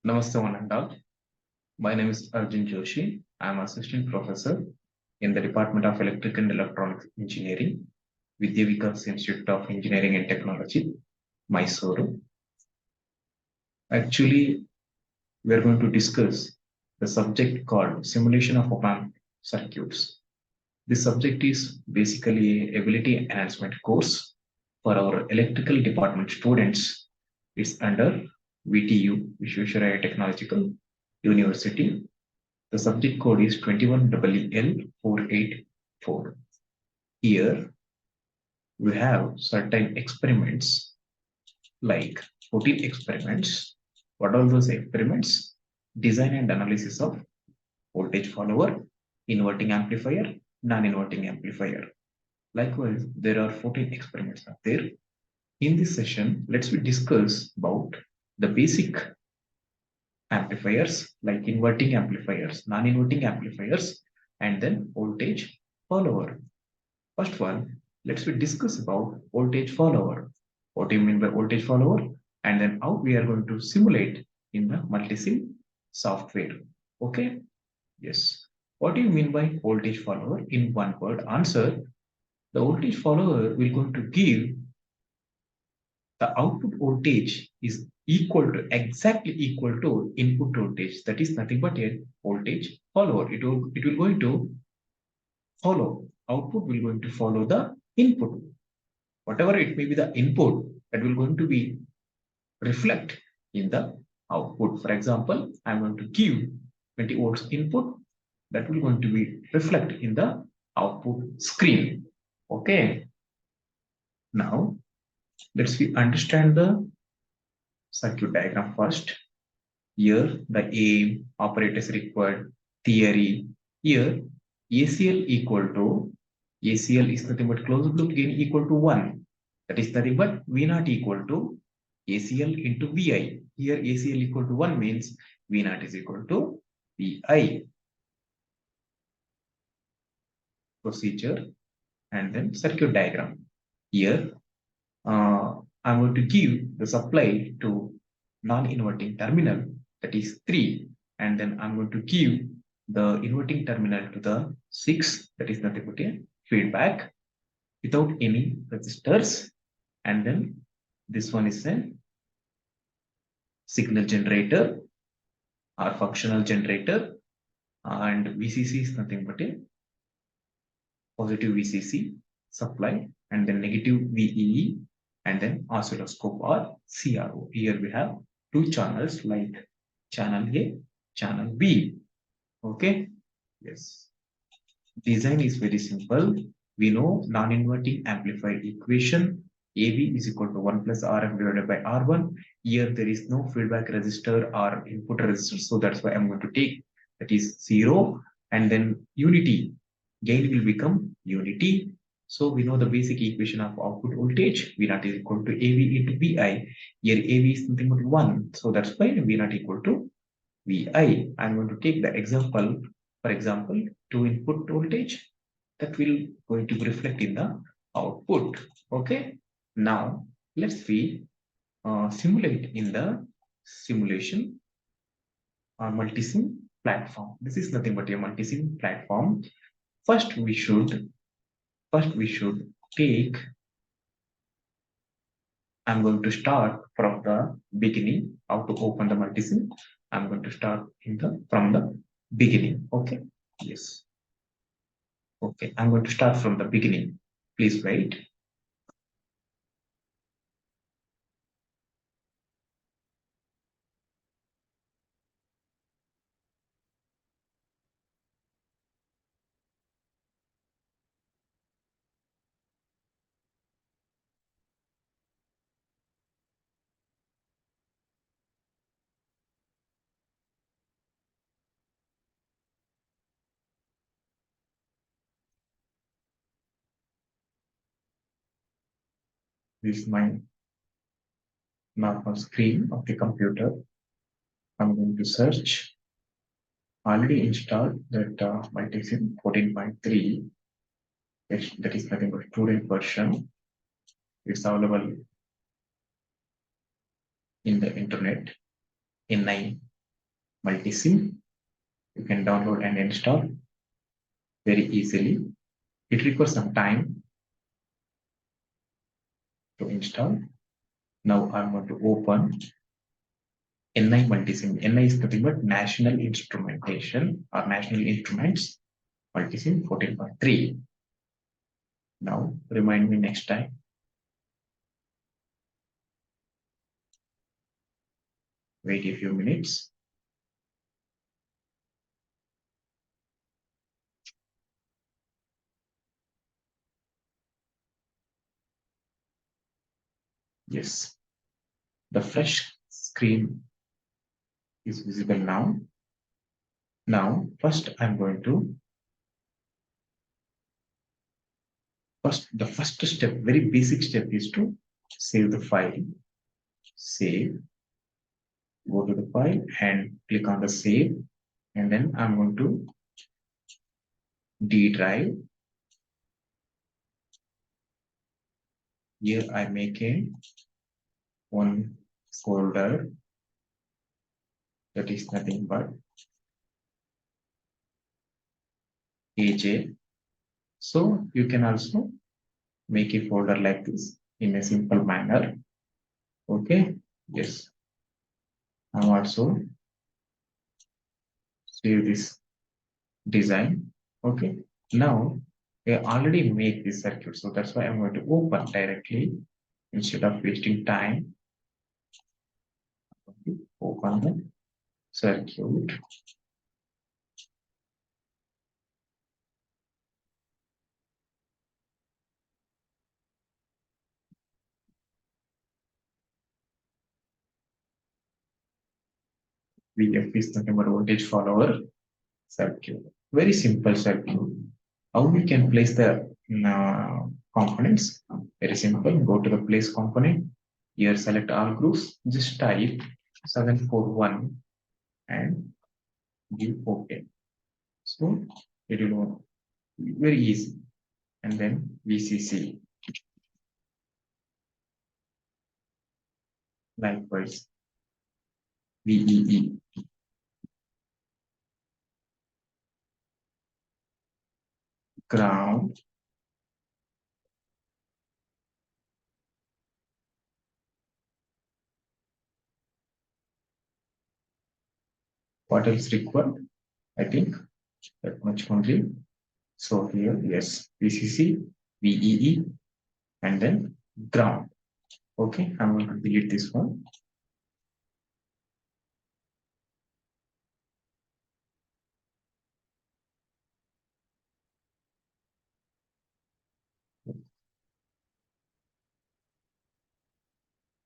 Namaste one and all. My name is Arjun Joshi. I am assistant professor in the Department of Electrical and Electronics Engineering with W.K.T Institute of Engineering and Technology, Mysuru. Actually, we are going to discuss the subject called simulation of op-amp circuits. This subject is basically a ability enhancement course for our electrical department students. It's under VTU, Visvesvaraya Technological University. The subject code is 21EEL484. Here we have certain experiments, like 14 experiments. What are those experiments? Design and analysis of voltage follower, inverting amplifier, non-inverting amplifier. Likewise, there are 14 experiments out there. In this session, let's discuss about the basic amplifiers like inverting amplifiers, non-inverting amplifiers, and then voltage follower. First one, let's discuss about voltage follower. What do you mean by voltage follower? And then how we are going to simulate in the multisim software. Okay? Yes. What do you mean by voltage follower? In one word answer, the voltage follower will going to give the output voltage is exactly equal to input voltage. That is nothing but a voltage follower. It will going to follow. Output will going to follow the input. Whatever it may be the input, that will going to be reflect in the output. For example, I'm going to give 20 volts input, that will going to be reflect in the output screen. Okay. Now let's understand the circuit diagram first. Here the aim, operators required, theory. Here ACL equal to, ACL is nothing but closed loop gain equal to 1. That is nothing but V naught equal to ACL into VI. Here ACL equal to 1 means V naught is equal to VI. Procedure and then circuit diagram. Here I'm going to give the supply to non-inverting terminal, that is 3, and then I'm going to give the inverting terminal to the 6, that is nothing but a feedback without any resistors, and then this one is a signal generator or functional generator, and VCC is nothing but a positive VCC supply, and then negative VEE, and then oscilloscope or CRO. Here we have two channels like channel A, channel B. Okay. Yes. Design is very simple. We know non-inverting amplifier equation. AV is equal to 1 plus RF divided by R1. Here there is no feedback resistor or input resistor. So that's why I'm going to take that is 0. And then unity. Gain will become unity. So we know the basic equation of output voltage. V naught is equal to AV into VI. Here AV is nothing but 1. So that's why V naught equal to VI. I'm going to take the example, for example, 2 input voltage that will going to reflect in the output. Okay. Now let's simulate in the simulation multisim platform. This is nothing but a multisim platform. First we should take, I'm going to start from the beginning, how to open the multisim. I'm going to start from the beginning. Okay. Yes. Okay. I'm going to start from the beginning. Please wait. This is my normal screen of the computer. I'm going to search. Already installed that multisim 14.3. That is nothing but student version. It's available in the internet in 9 multisim. You can download and install very easily. It requires some time to install. Now I'm going to open NI multisim. NI is nothing but National Instrumentation or National Instruments multisim 14.3. Now remind me next time. Wait a few minutes. Yes, the fresh screen is visible now. Now, first I'm going to the first step, very basic step is to save the file. Save, go to the file and click on the save, and then I'm going to D drive. Here I make a one folder that is nothing but AJ. So you can also make a folder like this in a simple manner. Okay, yes. I'm also save this design. Okay, now I already made this circuit, so that's why I'm going to open directly instead of wasting time. Open the circuit. VF is the number voltage follower circuit. Very simple circuit. How we can place the components? Very simple. Go to the place component. Here select all groups. Just type 741 and give OK. So it will be very easy. And then VCC. Likewise, VEE. Ground. What else required? I think that much only. So here, yes, VCC, VEE, and then ground. Okay, I'm going to delete this one.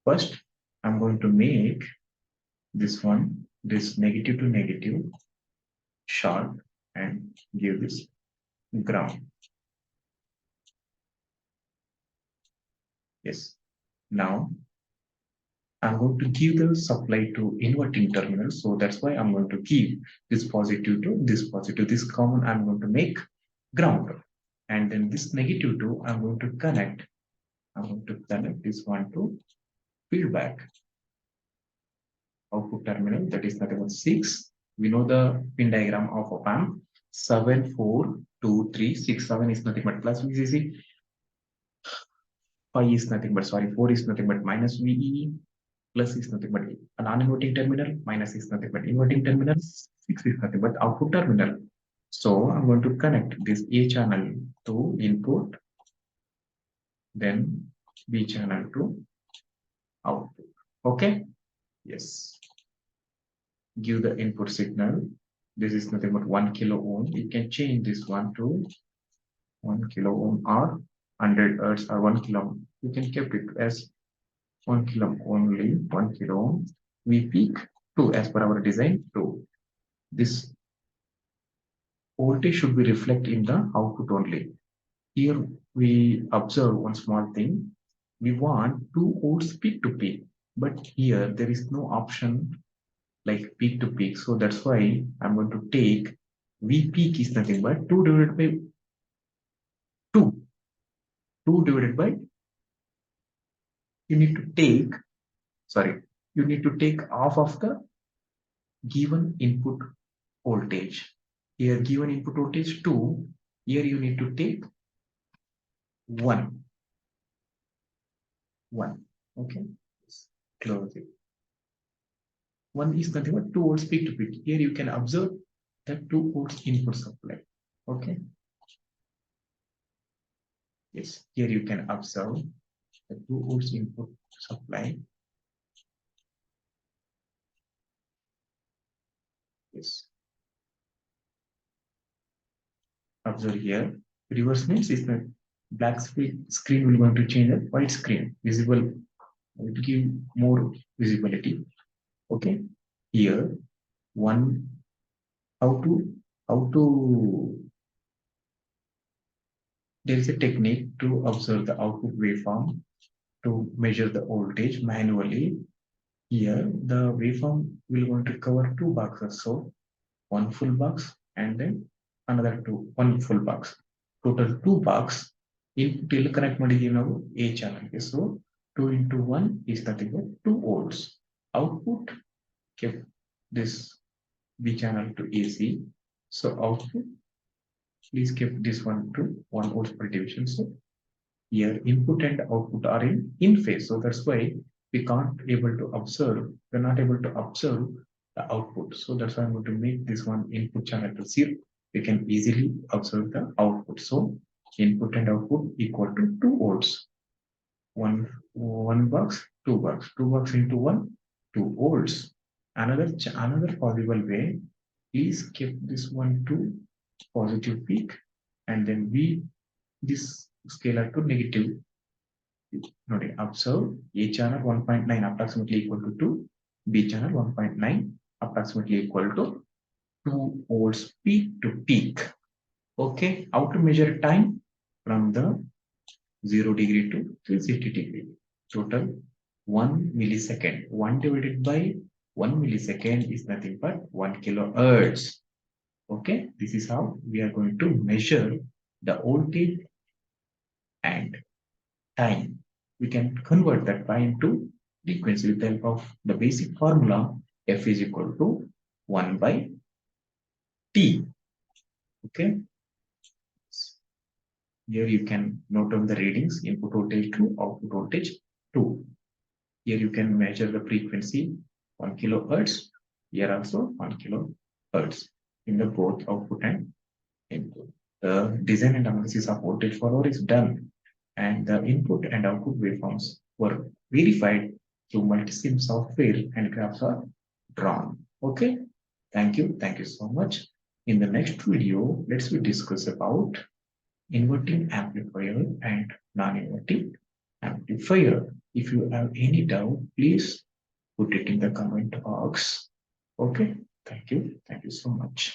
First, I'm going to make this one, this negative to negative short and give this ground. Yes. Now I'm going to give the supply to inverting terminal. So that's why I'm going to give this positive to this positive. This common I'm going to make ground. And then this negative to I'm going to connect. I'm going to connect this one to feedback output terminal. That is nothing but 6. We know the pin diagram of op amp. 7, 4, 2, 3, 6, 7 is nothing but plus VCC. 5 is nothing but, sorry, 4 is nothing but minus VEE. Plus is nothing but a non-inverting terminal, minus is nothing but inverting terminal, 6 is nothing but output terminal. So I'm going to connect this A channel to input, then B channel to output. Okay? Yes. Give the input signal. This is nothing but 1 kilo ohm. You can change this one to 1 kilo ohm or 100 hertz or 1 kilo ohm. You can keep it as 1 kilo ohm only, 1 kilo ohm. We peak 2 as per our design 2. This voltage should be reflected in the output only. Here we observe one small thing. We want 2 volts peak to peak, but here there is no option like peak to peak. So that's why I'm going to take V peak is nothing but 2 divided by 2. 2 divided by, you need to take, sorry, you need to take half of the given input voltage. Here given input voltage 2, here you need to take 1. Okay, close it. 1 is nothing but 2 volts peak to peak. Here you can observe that 2 volts input supply. Okay. Yes, here you can observe the 2 volts input supply. Yes. Observe here. Reverse means is the black screen will going to change the white screen. Visible will give more visibility. Okay. Here, one how to there is a technique to observe the output waveform to measure the voltage manually. Here, the waveform will going to cover 2 boxes. So, one full box and then another one full box. Total 2 box. Input will connect ನಾವು A channel. So, 2 into 1 is nothing but 2 volts. Output kept this B channel to AC. So, output please keep this one to 1 volts per division. So, here input and output are in phase. So that's why we can't able to observe, we're not able to observe the output. So that's why I'm going to make this one input channel to 0. We can easily observe the output. So input and output equal to 2 volts. One box, 2 bucks. 2 bucks into 1, 2 volts. Another possible way, please keep this one to positive peak and then this scalar to negative. Note, observe A channel 1.9 approximately equal to 2, B channel 1.9 approximately equal to 2 volts peak to peak. Okay, how to measure time from the 0 degree to 360 degree. Total 1 millisecond. 1 divided by 1 millisecond is nothing but 1 kilohertz. Okay, this is how we are going to measure the voltage and time. We can convert that time to frequency with the help of the basic formula F is equal to 1 by T. Okay. Here you can note down the readings, input voltage 2, output voltage 2. Here you can measure the frequency 1 kilohertz. Here also 1 kilohertz in the both output and input. The design and analysis of voltage follower is done and the input and output waveforms were verified through multi-sim software and graphs are drawn. Okay, thank you so much. In the next video, let's discuss about inverting amplifier and non-inverting amplifier. If you have any doubt, please put it in the comment box. Okay, thank you so much.